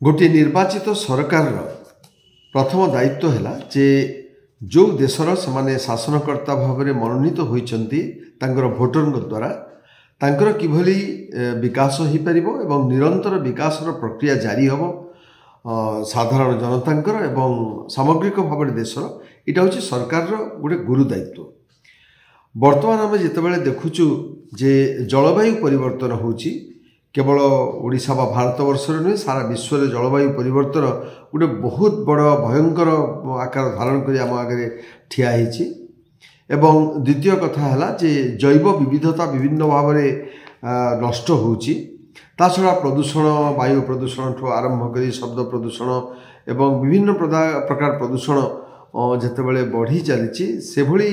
गोटे निर्वाचित सरकार प्रथम दायित्व है जे जो देशर से शासनकर्ता भाव में मनोनीत होती भोटर द्वारा तांकर किभली विकास हो पार एवं निरंतर विकास प्रक्रिया जारी हम साधारण जनतांकर एवं सामग्रिक भाव देशर यहाँ हूँ सरकार गोटे गुरु दायित्व। वर्तमान आम जितेबाला देखुचु जे जलवायु परिवर्तन होची केवल ओडिशा बा भारत वर्ष नुहे सारा विश्व में जलवायु परिवर्तन गोटे बहुत बड़ भयंकर आकार धारण कर आम आगे ठिया होती। एवं द्वितीय कथा है जे जैव विविधता विभिन्न भाव में नष्ट होची ता छड़ा प्रदूषण वायु प्रदूषण ठू आरंभ कर शब्द प्रदूषण एवं विभिन्न प्रकार प्रदूषण जितेबाला बढ़ी चली से भली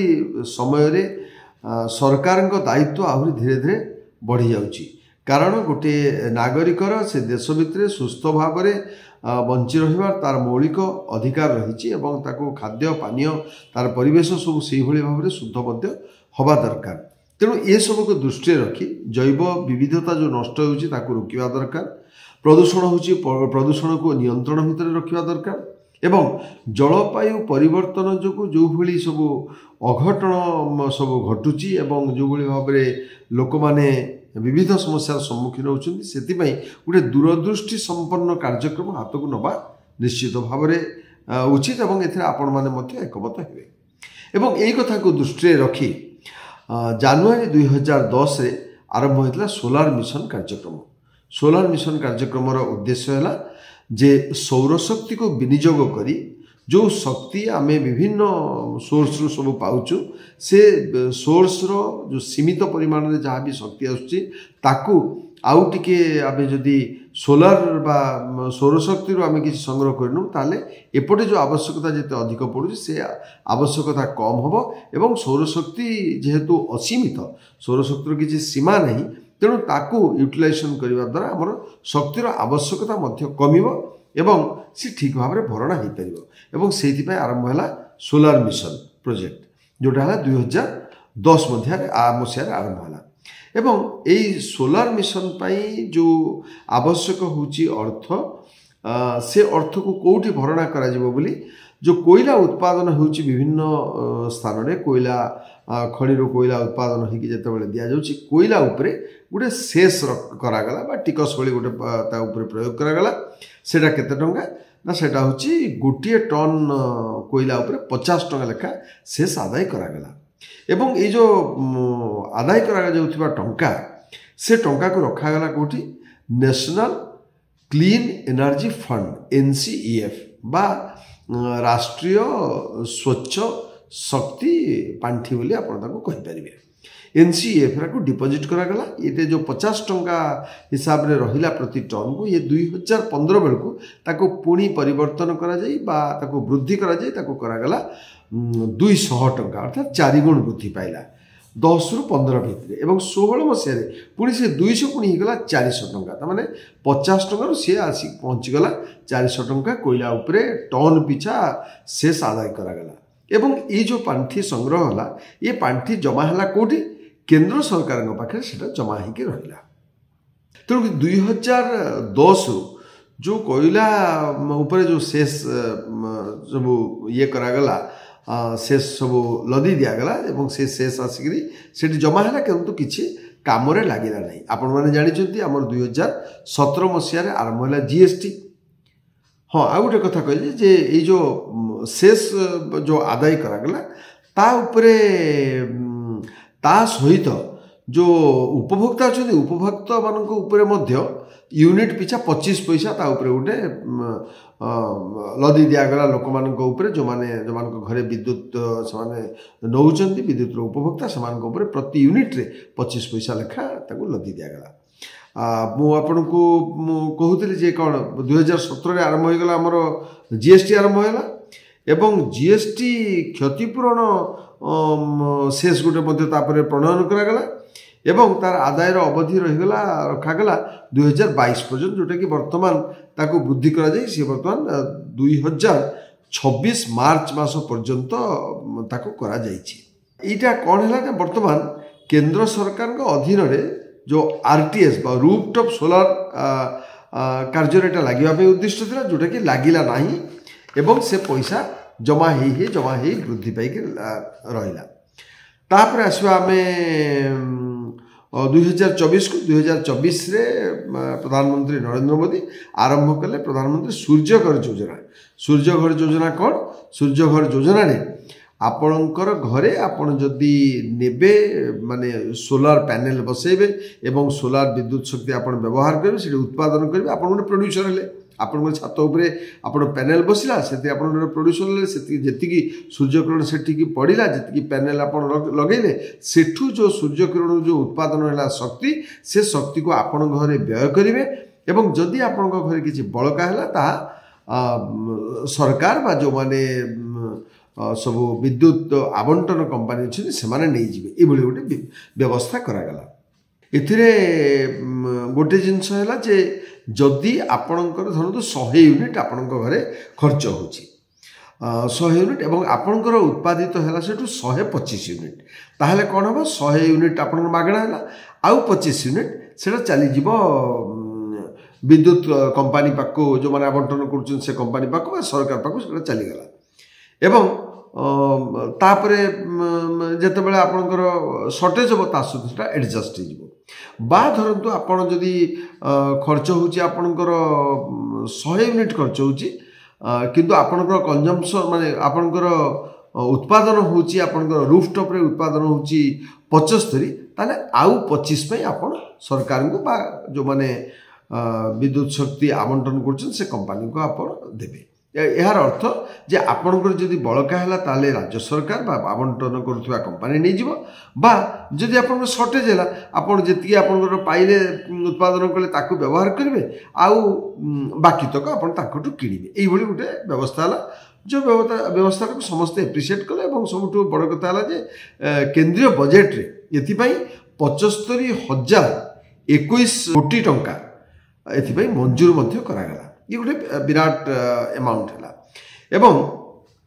समय रे सरकार दायित्व आहरी धीरे धीरे बढ़ी जाउची कारण गोटे नागरिकर से देश भितर सुस्थ भाव में बंची रहिबार तार मौलिक अधिकार रही खाद्य पानीय तार परिवेश सब से भाव में शुद्ध हवा दरकार। तेणु ये सब को दृष्टि रखी जैव विविधता जो नष्ट होची ताकू रोकिबा दरकार, प्रदूषण होची प्रदूषण को नियंत्रण भितर रखिबा दरकार एवं जलवायु परिवर्तन जो जो भली सब अघटन सब घटुची एवं जो भली भाव में लोक माने विविध समस्यार सम्मुखीन होती से गोटे दूरदृष्टि संपन्न कार्यक्रम हाथ को नवा निश्चित भाव में उचित एवं एथिरे आपण माने एकमत हेबे। एवं यही कथा को दृष्टि रखी जानुआरी 2010 रे आरंभ होता सोलार मिशन कार्यक्रम। सोलार मिशन कार्यक्रम उद्देश्य है जे सौरशक्ति को विनियोग करी जो शक्ति आमे विभिन्न सोर्स रू सब पाउचु से सोर्स रो जो सीमित परिमाण में जहाँ भी शक्ति आसुची ताकू आउ टिके आमे जदि सोलार बा सौरशक्ति रो आमे किसी संग्रह करनु ताले एपटे जो आवश्यकता जिते अधिक पड़ुची से आवश्यकता कम हबो एवं सौरशक्ति जेहेतु असीमित सौरशक्तिर किसी सीमा नहीं तेणु ताकू यूटिलाइजेशन करने द्वारा आमर शक्तिर आवश्यकता मध्य कमिबो एवं सी ठीक भाव में भरणा हो पार एवं से आरंभ है सोलार मिशन प्रोजेक्ट जोटा है 2010 मसीह आरंभ है। एवं यही सोलार मिशन पाई जो आवश्यक होची अर्थ से अर्थ को कौटी भरणा करा जिवो बोली जो कोयला उत्पादन होची विभिन्न स्थान में कोयला खनिर कोयला उत्पादन होगी जितेबाला दि जाउची कोयला उपरे गोटे सेस करागला बा टिकस भली गोटे ता उपरे प्रयोग करागला सेटा केते टंका ना सेटा होची गोटे टन कोयला उपरे 50 टंका लेखा सेस आदाय करागला एवं ये जो आदाय करा जाउथिबा टंका से टंका को रखागला कोठी national clean energy fund NCEF बा राष्ट्रीय स्वच्छ शक्ति पांठी बोली आप कहींपारे। NCEF को डिपोजिट करागला ये जो 50 टंका हिसाब से रहिला प्रति टन को ये 2015 बेलू ताको पुणी परिवर्तन करा जाई बा ताको वृद्धि करा जाई ताको करागला 200 टंका अर्थात 4 गुण वृद्धि पाइला 10 रु 15 भितर एवं 16 मसीह पुणी से 200 पुणी होगा 400 टंका ताने 50 टंका सी आसी पहुँचीगला 400 टंका कोयला उपरे टन पिछा शेष आदाय करागला एवं ये जो पांठी संग्रह है ये पांठी जमा है कौटी केंद्र सरकार पाखे से जमा होकर रहा। तेणु 2010 जो कोयला उपरे जो शेष सब ये करागला शेष सब लदी दिगला एवं से शेष आसिक जमा है किंतु किसी काम लगिला नहीं। आपण मैंने जानते आम 2017 मसीह आरंभ है GST। हाँ आ गोटे कथा कहली जे ये जो शेष जो आदाय करागला ता उपरे ता सहित जो उपभोक्ता अच्छा उपभोक्ता मान उपरे यूनिट पिछा 25 पैसा ता उपरे गोटे लदी दिगला लोक मान जो माने घरे विद्युत से नौचंती विद्युत उपभोक्ता से प्रति यूनिट रे 25 पैसा लेखा लदी दिगला। मु आपन को कहूली जे कौन 2017 आरंभ होगा आमर GST आरंभ होगा एवं GST क्षतिपूरण शेष गोटे प्रणयन करागला एवं तार आदायर अवधि रहीगला रखागला 2022 पर्यंत जोटा कि वर्तमान ताको वृद्धि करा जाई से वर्तमान 2026 मार्च मास पर्यंत ताको करा जाईछि। एटा कोन हैला वर्तमान केंद्र सरकार अधीन रे जो RTS बा रूफटॉप सोलार କାର୍ଯ୍ୟରେ ଏଟା ଲାଗିବା ପାଇଁ ଉଦ୍ଦିଷ୍ଟ ଥିଲା, ଯେଉଁଟାକି ଲାଗିଲା ନାହିଁ ଏବଂ ସେ ପଇସା ଜମା ହେଇ ବୃଦ୍ଧି ପାଇକି ରହିଲା। ତାପରେ ଆସିବା ଆମେ 2024 କୁ। 2024 ପ୍ରଧାନମନ୍ତ୍ରୀ ନରେନ୍ଦ୍ର ମୋଦି ଆରମ୍ଭ କଲେ ପ୍ରଧାନମନ୍ତ୍ରୀ ସୂର୍ଯ୍ୟଘର ଯୋଜନା। ସୂର୍ଯ୍ୟଘର ଯୋଜନା କ'ଣ? ସୂର୍ଯ୍ୟଘର ଯୋଜନାରେ ଆପଣଙ୍କର ଘରେ ଆପଣ ଯଦି ନେବେ ମାନେ ସୋଲାର ପ୍ୟାନେଲ ବସେଇବେ ଏବଂ ସୋଲାର ବିଦ୍ୟୁତ ଶକ୍ତି ଆପଣ ବ୍ୟବହାର କରିବେ, ସେଠି ଉତ୍ପାଦନ କରିବେ, ଆପଣ ଗୋଟେ ପ୍ରଡ୍ୟୁସର ହେଲେ। ଆପଣଙ୍କର ଛାତ ଉପରେ ଆପଣ ପ୍ୟାନେଲ ବସିଲା, ସେଥିରେ ଆପଣ ଗୋଟେ ପ୍ରଡ୍ୟୁସର ହେଲେ, ଯେତିକି ସୂର୍ଯ୍ୟକିରଣ ସେଠିକି ପଡ଼ିଲା, ଯେତିକି ପ୍ୟାନେଲ ଆପଣ ଲଗେଇଲେ, ସେଠୁ ଯେଉଁ ସୂର୍ଯ୍ୟକିରଣରୁ ଯେଉଁ ଉତ୍ପାଦନ ହେଲା ଶକ୍ତି, ସେ ଶକ୍ତିକୁ ଆପଣ ଘରେ ବ୍ୟୟ କରିବେ ଏବଂ ଯଦି ଆପଣଙ୍କ ଘରେ କିଛି ବଳକା ହେଲା ତାହା ସରକାର ବା ଯେଉଁମାନେ ସବୁ ବିଦ୍ୟୁତ ଆବଣ୍ଟନ କମ୍ପାନୀ ଅଛନ୍ତି ସେମାନେ ନେଇଯିବେ। ଏଭଳି ଗୋଟେ ବ୍ୟବସ୍ଥା କରାଗଲା। ଏଥିରେ ଗୋଟେ ଜିନିଷ ହେଲା ଯେ ଯଦି ଆପଣଙ୍କର ଧରନ୍ତୁ 100 ୟୁନିଟ୍ ଆପଣଙ୍କ ଘରେ ଖର୍ଚ୍ଚ ହେଉଛି, 100 ୟୁନିଟ୍ ଏବଂ ଆପଣଙ୍କର ଉତ୍ପାଦିତ ହେଲା ସେଠୁ 125 ୟୁନିଟ୍, ତାହେଲେ କ'ଣ ହେବ? 100 ୟୁନିଟ୍ ଆପଣଙ୍କର ମାଗଣା ହେଲା, ଆଉ 25 ୟୁନିଟ୍ ସେଇଟା ଚାଲିଯିବ ବିଦ୍ୟୁତ କମ୍ପାନୀ ପାଖକୁ, ଯେଉଁମାନେ ଆବଣ୍ଟନ କରୁଛନ୍ତି ସେ କମ୍ପାନୀ ପାଖକୁ ବା ସରକାର ପାଖକୁ ସେଇଟା ଚାଲିଗଲା। ଏବଂ ତାପରେ ଯେତେବେଳେ ଆପଣଙ୍କର ସର୍ଟେଜ ହେବ ତା ସହିତ ସେଟା ଆଡ଼ଜଷ୍ଟ ହେଇଯିବ। ବା ଧରନ୍ତୁ ଆପଣ ଯଦି ଖର୍ଚ୍ଚ ହେଉଛି ଆପଣଙ୍କର 100 ୟୁନିଟ୍ ଖର୍ଚ୍ଚ ହେଉଛି, କିନ୍ତୁ ଆପଣଙ୍କର କନଜମ୍ପସନ୍ ମାନେ ଆପଣଙ୍କର ଉତ୍ପାଦନ ହେଉଛି, ଆପଣଙ୍କର ରୁଫଟପ୍ରେ ଉତ୍ପାଦନ ହେଉଛି 75, ତାହେଲେ ଆଉ 25 ପାଇଁ ଆପଣ ସରକାରଙ୍କୁ ବା ଯେଉଁମାନେ ବିଦ୍ୟୁତ ଶକ୍ତି ଆବଣ୍ଟନ କରୁଛନ୍ତି ସେ କମ୍ପାନୀକୁ ଆପଣ ଦେବେ। ଏହାର ଅର୍ଥ ଯେ ଆପଣଙ୍କର ଯଦି ବଳକା ହେଲା ତାହେଲେ ରାଜ୍ୟ ସରକାର ବା ଆବଣ୍ଟନ କରୁଥିବା କମ୍ପାନୀ ନେଇଯିବ, ବା ଯଦି ଆପଣଙ୍କର ସର୍ଟେଜ ହେଲା ଆପଣ ଯେତିକି ଆପଣଙ୍କର ପାଇଲେ ଉତ୍ପାଦନ କଲେ ତାକୁ ବ୍ୟବହାର କରିବେ, ଆଉ ବାକି ତକ ଆପଣ ତାଙ୍କଠୁ କିଣିବେ। ଏଇଭଳି ଗୋଟେ ବ୍ୟବସ୍ଥା ହେଲା, ଯେଉଁ ବ୍ୟବସ୍ଥାଟାକୁ ସମସ୍ତେ ଆପ୍ରିସିଏଟ୍ କଲେ ଏବଂ ସବୁଠୁ ବଡ଼ କଥା ହେଲା ଯେ କେନ୍ଦ୍ରୀୟ ବଜେଟ୍ରେ ଏଥିପାଇଁ 75,021 କୋଟି ଟଙ୍କା ଏଥିପାଇଁ ମଞ୍ଜୁର ମଧ୍ୟ କରାଗଲା। ଇଏ ଗୋଟେ ବିରାଟ ଆମାଉଣ୍ଟ ହେଲା ଏବଂ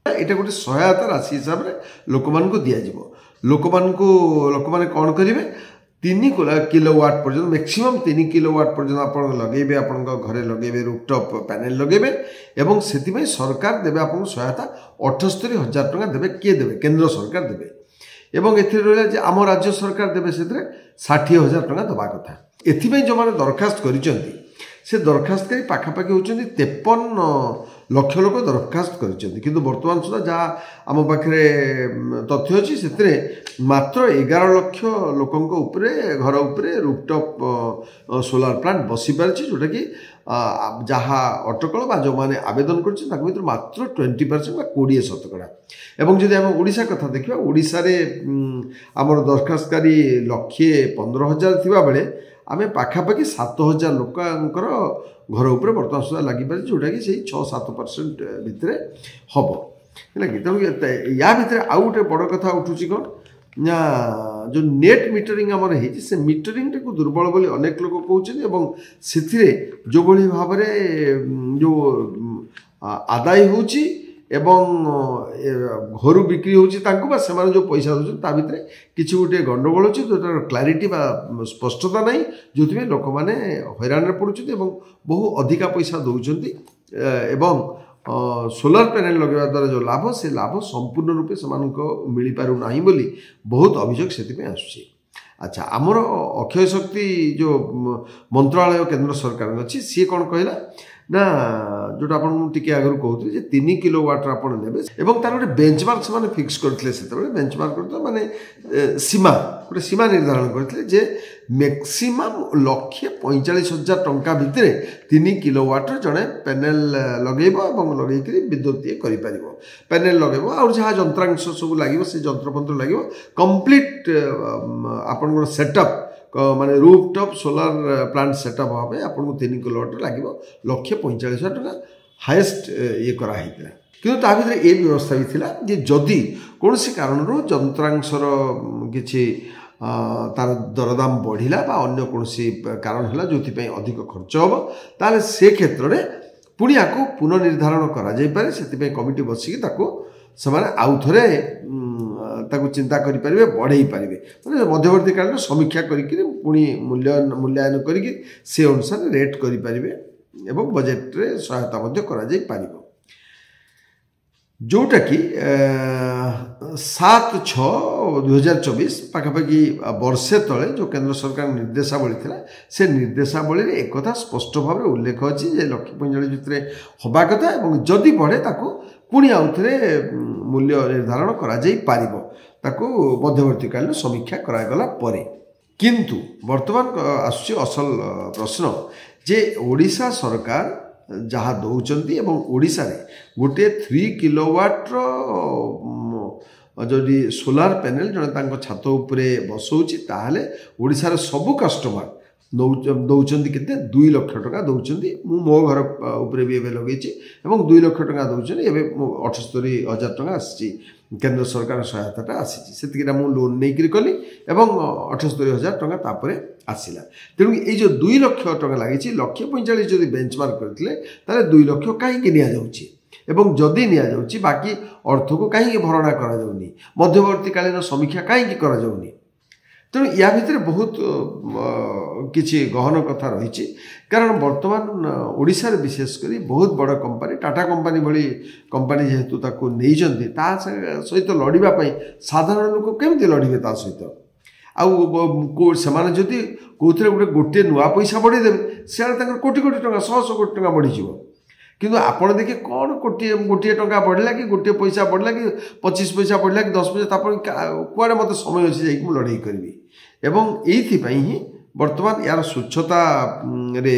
ଏଇଟା ଗୋଟେ ସହାୟତା ରାଶି ହିସାବରେ ଲୋକମାନଙ୍କୁ ଦିଆଯିବ। ଲୋକମାନେ କ'ଣ କରିବେ? 3 କିଲୋୱାଟ୍ ପର୍ଯ୍ୟନ୍ତ, ମ୍ୟାକ୍ସିମମ୍ 3 କିଲୋୱାଟ୍ ପର୍ଯ୍ୟନ୍ତ ଆପଣ ଲଗେଇବେ, ଆପଣଙ୍କ ଘରେ ଲଗେଇବେ, ରୁଫଟପ୍ ପ୍ୟାନେଲ ଲଗେଇବେ ଏବଂ ସେଥିପାଇଁ ସରକାର ଦେବେ ଆପଣଙ୍କୁ ସହାୟତା 78,000 ଟଙ୍କା ଦେବେ। କିଏ ଦେବେ? କେନ୍ଦ୍ର ସରକାର ଦେବେ। ଏବଂ ଏଥିରେ ରହିଲା ଯେ ଆମ ରାଜ୍ୟ ସରକାର ଦେବେ ସେଥିରେ 60,000 ଟଙ୍କା ଦେବା କଥା। ଏଥିପାଇଁ ଯେଉଁମାନେ ଦରଖାସ୍ତ କରିଛନ୍ତି ସେ ଦରଖାସ୍ତକାରୀ ପାଖାପାଖି ହେଉଛନ୍ତି 53 ଲକ୍ଷ ଲୋକ ଦରଖାସ୍ତ କରିଛନ୍ତି, କିନ୍ତୁ ବର୍ତ୍ତମାନ ସୁଦ୍ଧା ଯାହା ଆମ ପାଖରେ ତଥ୍ୟ ଅଛି ସେଥିରେ ମାତ୍ର 11 ଲକ୍ଷ ଲୋକଙ୍କ ଉପରେ ଘର ଉପରେ ରୁଫଟପ୍ ସୋଲାର ପ୍ଲାଣ୍ଟ ବସିପାରିଛି, ଯେଉଁଟାକି ଯାହା ଅଟକଳ ବା ଯେଉଁମାନେ ଆବେଦନ କରିଛନ୍ତି ତାଙ୍କ ଭିତରୁ ମାତ୍ର 20% ବା 20% ଏବଂ ଯଦି ଆମେ ଓଡ଼ିଶା କଥା ଦେଖିବା, ଓଡ଼ିଶାରେ ଆମର ଦରଖାସ୍ତକାରୀ 1,15,000 ଥିବାବେଳେ ଆମେ ପାଖାପାଖି 7,000 ଲୋକଙ୍କର ଘର ଉପରେ ବର୍ତ୍ତମାନ ସୁଦ୍ଧା ଲାଗିପାରିଛି, ଯେଉଁଟାକି ସେଇ 6-7% ଭିତରେ ହେବ, ହେଲା କି। ତେଣୁ ୟା ଭିତରେ ଆଉ ଗୋଟେ ବଡ଼ କଥା ଉଠୁଛି କ'ଣ ନା, ଯେଉଁ ନେଟ୍ ମିଟରିଂ ଆମର ହେଇଛି ସେ ମିଟରିଂଟାକୁ ଦୁର୍ବଳ ବୋଲି ଅନେକ ଲୋକ କହୁଛନ୍ତି ଏବଂ ସେଥିରେ ଯେଉଁଭଳି ଭାବରେ ଯେଉଁ ଆଦାୟ ହେଉଛି ଏବଂ ଘରୁ ବିକ୍ରି ହେଉଛି ତାଙ୍କୁ ବା ସେମାନେ ଯେଉଁ ପଇସା ଦେଉଛନ୍ତି ତା ଭିତରେ କିଛି ଗୋଟିଏ ଗଣ୍ଡଗୋଳ ଅଛି, ଯେଉଁଟାର କ୍ଲାରିଟି ବା ସ୍ପଷ୍ଟତା ନାହିଁ, ଯେଉଁଥିପାଇଁ ଲୋକମାନେ ହଇରାଣରେ ପଡ଼ୁଛନ୍ତି ଏବଂ ବହୁ ଅଧିକା ପଇସା ଦେଉଛନ୍ତି ଏବଂ ସୋଲାର ପ୍ୟାନେଲ ଲଗାଇବା ଦ୍ୱାରା ଯେଉଁ ଲାଭ, ସେ ଲାଭ ସମ୍ପୂର୍ଣ୍ଣ ରୂପେ ସେମାନଙ୍କୁ ମିଳିପାରୁନାହିଁ ବୋଲି ବହୁତ ଅଭିଯୋଗ ସେଥିପାଇଁ ଆସୁଛି। ଆଚ୍ଛା, ଆମର ଅକ୍ଷୟ ଶକ୍ତି ଯେଉଁ ମନ୍ତ୍ରଣାଳୟ କେନ୍ଦ୍ର ସରକାରଙ୍କ ଅଛି ସିଏ କ'ଣ କହିଲା ନା, ଯେଉଁଟା ଆପଣଙ୍କୁ ମୁଁ ଟିକେ ଆଗରୁ କହୁଥିଲି ଯେ 3 କିଲୋୱାଟ୍ର ଆପଣ ନେବେ ଏବଂ ତାର ଗୋଟେ ବେଞ୍ଚମାର୍କ ସେମାନେ ଫିକ୍ସ କରିଥିଲେ। ସେତେବେଳେ ବେଞ୍ଚମାର୍କ କରିଥିଲେ ମାନେ ଗୋଟେ ସୀମା ନିର୍ଦ୍ଧାରଣ କରିଥିଲେ ଯେ ମ୍ୟାକ୍ସିମମ୍ 1,45,000 ଟଙ୍କା ଭିତରେ 3 କିଲୋୱାଟ୍ର ଜଣେ ପ୍ୟାନେଲ ଲଗେଇବ ଏବଂ ଲଗେଇକରି ବିଦ୍ୟୁତ ଇଏ କରିପାରିବ। ପ୍ୟାନେଲ ଲଗେଇବ ଆଉ ଯାହା ଯନ୍ତ୍ରାଂଶ ସବୁ ଲାଗିବ ସେ ଯନ୍ତ୍ରପନ୍ତ୍ର ଲାଗିବ, କମ୍ପ୍ଲିଟ୍ ଆପଣଙ୍କର ସେଟଅପ୍ ମାନେ ରୁଫଟପ୍ ସୋଲାର ପ୍ଲାଣ୍ଟ ସେଟଅପ୍ ହେବା ପାଇଁ ଆପଣଙ୍କୁ 3 କିଲୋୱାଟ୍ର ଲାଗିବ 1,45,000 ଟଙ୍କା ହାଏଷ୍ଟ ଇଏ କରାହେଇଥିଲା। କିନ୍ତୁ ତା ଭିତରେ ଏ ବ୍ୟବସ୍ଥା ବି ଥିଲା ଯେ ଯଦି କୌଣସି କାରଣରୁ ଯନ୍ତ୍ରାଂଶର କିଛି ତାର ଦରଦାମ ବଢ଼ିଲା ବା ଅନ୍ୟ କୌଣସି କାରଣ ହେଲା ଯେଉଁଥିପାଇଁ ଅଧିକ ଖର୍ଚ୍ଚ ହେବ, ତାହେଲେ ସେ କ୍ଷେତ୍ରରେ ପୁଣି ୟାକୁ ପୁନଃନିର୍ଦ୍ଧାରଣ କରାଯାଇପାରେ। ସେଥିପାଇଁ କମିଟି ବସିକି ତାକୁ ସେମାନେ ଆଉ ଥରେ ତାକୁ ଚିନ୍ତା କରିପାରିବେ, ବଢ଼େଇ ପାରିବେ, ମାନେ ମଧ୍ୟବର୍ତ୍ତୀକାଳୀନ ସମୀକ୍ଷା କରିକି ପୁଣି ମୂଲ୍ୟାୟନ କରିକି ସେ ଅନୁସାରେ ରେଟ୍ କରିପାରିବେ ଏବଂ ବଜେଟ୍ରେ ସହାୟତା ମଧ୍ୟ କରାଯାଇପାରିବ। जोटा कि 7/6/2024 पाखापाखि वर्षे तले जो केंद्र सरकार निर्देशावली थिला से निर्देशावली रे एक कथा स्पष्ट भाव में उल्लेख अच्छी जे 1,45,000 भितर हवा कथा और जदि बढ़े ताकू पुणी आउथरे मूल्य निर्धारण करा जाई पारिबो ताकू मध्यवर्तीकालीन समीक्षा करागला परे। किंतु वर्तमान आसुची असल प्रश्न जे ओडिशा सरकार जहाँ दौरान एवं ओडिशा रे गोटे 3 किलोवाट जदि सोलार पैनल जड़े छात उपरे बसौची ताहले ओडिशा सबु कस्टमर दौरान केते 2 लाख टका दौरान। मो घर उपरे भी लगे 2 लाख टका दौरान। 78,000 टका आसी केंद्र सरकार सहायता आसी से लोन नहीं कली और 78,000 टका तापरे आसला। तेणु ये जो 2 लाख टका लगी 1,45,000 जब बेंचमार्क करते 2 लाख कहीं नि एवं जदि नि बाकी अर्थ को कहीं भरणा करा जाउनी मध्यवर्तीकालीन समीक्षा कहीं करा जाउनी। तेणु या भितर बहुत किछि गहन कथा रही कारण वर्तमान ओडिशा रे विशेषकर बहुत बड़ कंपनी टाटा कंपनी भली कंपनी जेहेतु ताको नहीं सहित लड़ाई साधारण लोक केमती लड़े ता सहित आने जदि कौन गोटे नुआ पैसा बढ़ेदेवे सियाड़े कोटी कोटी टका 100 कोटी टका बढ़ीज किंतु आपड़ देखिए कौन गोटे टका बढ़ला कि गोटे पैसा बढ़ला कि 25 पैसा बढ़ला कि 10 पैसा कुआड़े मत समय अच्छी जाकि लड़ाई करी एवं ये ही वर्तमान यार स्वच्छता रे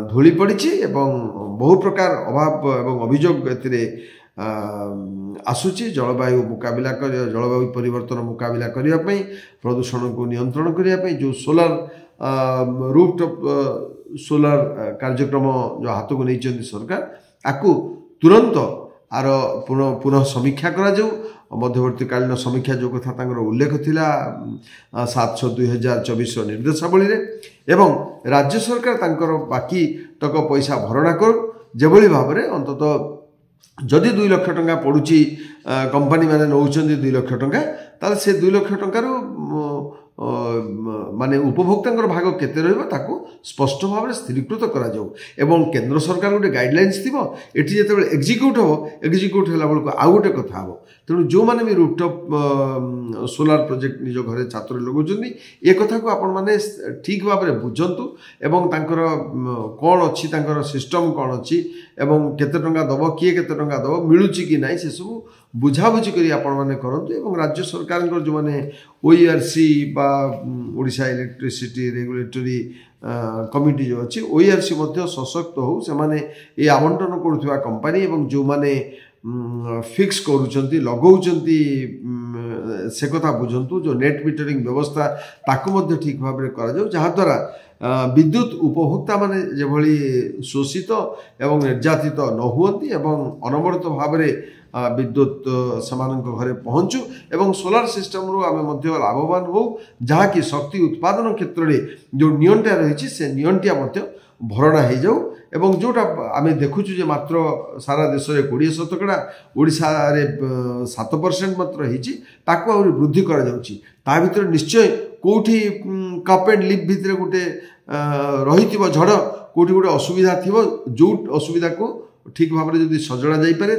धूली पड़ी बहु प्रकार अभाव एवं अभियोग आसूची जलवायु मुकाबला जलवायु परिवर्तन मुकाबला करने प्रदूषण को नियंत्रण करने जो सोलार रूफटॉप सोलार कार्यक्रम जो हाथ को नहीं सरकार आपको तुरंत आर पुनः समीक्षा करा जाऊ। मध्यवर्तीकालीन समीक्षा जो कथा उल्लेख थिला 7/6/2024 निर्देशावली रे एवं राज्य सरकार तांकर बाकी तक पैसा भरणा कर जेभली भाव में अंततः जदि 2 लाख टका पड़ुची कंपनी माने नौचंदी 2 लाख टका ताले से 2 लाख टकार माने उपभोक्ता भाग केते रहइबो ताकू स्पष्ट भाव में स्थिरीकृत करा जाऊ एवं केंद्र सरकार गोटे गाइडलाइंस थिबो एठी जेतेबेले एग्जीक्यूट होला बेलको आ गोटे कथा हबो। तेणु जो माने भी रूफटॉप सोलार प्रोजेक्ट निज घरे छात्र लगौछन्ती ए कथा को आपण माने ठीक भाव में बुझंतु एवं तांकर कोन अछि तांकर सिस्टम कोन अछि एवं केते टंका दबो किए केते टंका दबो मिलुची कि नाही से सब बुझाबुझी करी आपण माने करंतु एवं राज्य सरकार जो माने ओईआरसी बा ओडिशा इलेक्ट्रिसिटी रेगुलेटरी कमिटी जो अच्छी ओईआरसी मध्य सशक्त हो से माने ये आवंटन करुवा कंपनी एवं जो माने फिक्स करूचंती लगौचंती से कथा बुझंतु जो नेट मीटरिंग व्यवस्था ताकू मध्य ठीक भाव में करा जाऊ जहाँ द्वारा विद्युत उपभोक्ता माने जेभली शोषित एवं निर्यातित न हुअंती एवं अनवरत भाव में विद्युत समानक घरे पहुँचू एवं सोलार सिस्टम रो आमे मध्य लाभवान हो जहाँ की शक्ति उत्पादन क्षेत्र में जो नियंटा रही से नियंटिया मध्य भरणा हो जाऊ एवं जोटा आमे देखुचु जे मात्र सारा देश में 20% ओडिशा रे 7% मात्र होती ताकू आहुरी वृद्धि करा जाउची ता भितर निश्चय कोठी कप एंड लिप भितर गोटे रही झड़ कोठी गोटे असुविधा थी जो असुविधा को ठीक भाव में जब सजड़ा जापे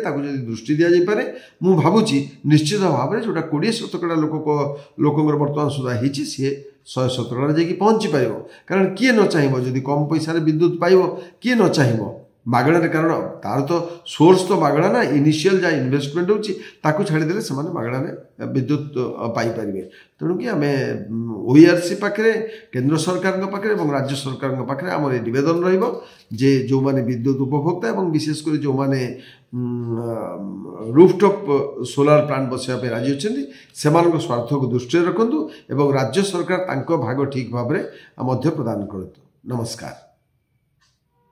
दृष्टि दि जापे मु भावुची निश्चित भाव में जोटा 20% लोक बर्तमान सुधा होती सी 100% जाकि पहुँची पार कारण किए न चाहिए जदि कम पैसा विद्युत पाइब किए न चाहिए मागणारे कारण तार तो सोर्स तो मागणा ना इनिशियल जहाँ इन्वेस्टमेंट होची ताकू छाड़ीदे से मागणारे विद्युत पाइपर। तेणु कि आम ओईआरसी पाखे केंद्र सरकार पाखे और राज्य सरकार पाखे आम नवेदन रे जो माने विद्युत उपभोक्ता और विशेषकर जो माने रूफटॉप सोलार प्लांट बसाइबा राजी अच्छे से स्वार्थ को दृष्टि रखु और राज्य सरकार भाग ठीक भाव में प्रदान करतु। नमस्कार।